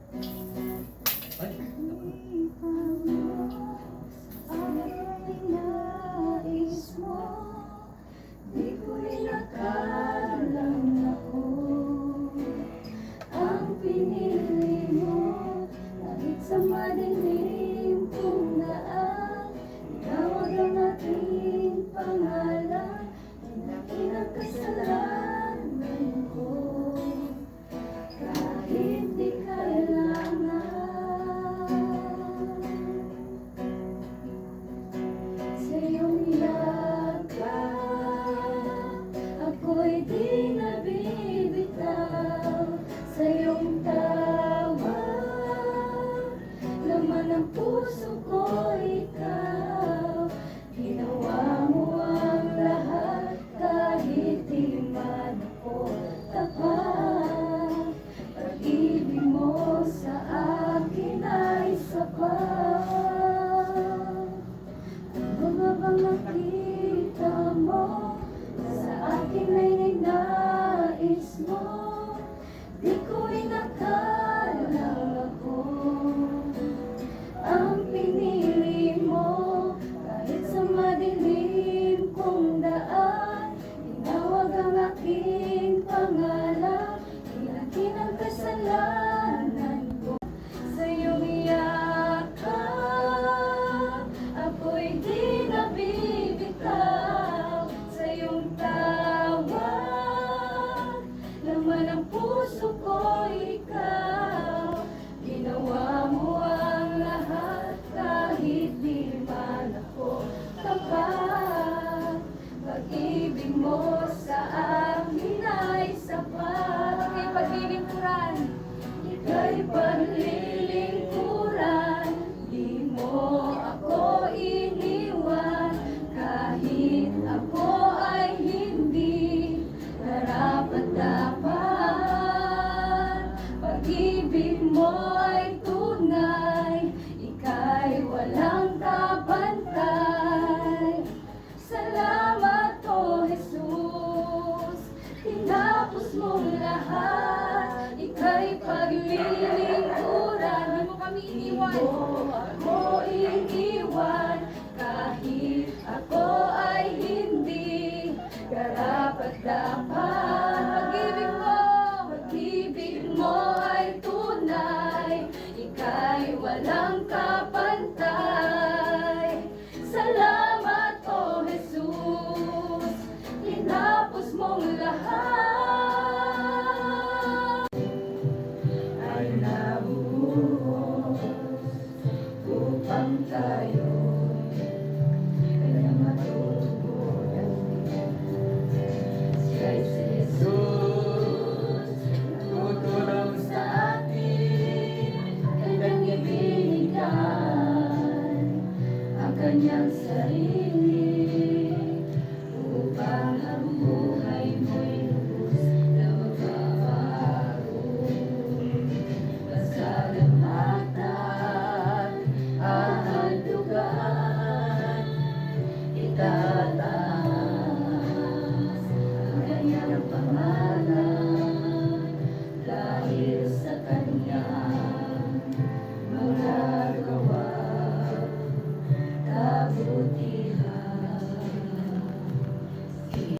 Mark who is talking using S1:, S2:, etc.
S1: Ay,
S2: di ko'y nakalang ako. Ang pinili mo, kahit sa madilim kong daan, tinawag ang aking pangalan, pinaki ng kasalanan ko. Kahit di kailangan, sa iyong yakap, ako'y di nabibitaw. Sa iyong tawa, laman ng puso ko ikaw. Ginawa mo ang lahat kahit di man ako tapat. Pag-ibig mo sa akin ay sapat. Ano bang nakita mo sa akin ay ninais mo? Di ko'y nakalang ako. Ang pinili mo, kahit sa madilim kong daan, tinawag ang aking pangalan, pinaki ng kasalanan ko. Sa iyong yakap, ako'y di nabibitaw. Sa iyong tawag, laman ng puso ko ikaw. Ginawa mo ang lahat kahit di man ako tapat. Pag-ibig mo sa akin ay sapat. Ika'y paglilingkuran, ika'y paglilingkuran. Di mo ako iniwan kahit ako ay hindi karapat-dapat. Pag-ibig mo ay tunay, ika'y walang kabantay. Salamat, O Jesus, tinapos mo lahat, ika'y paglilingkuran. Di mo kami iniwan, di mo ako iniwan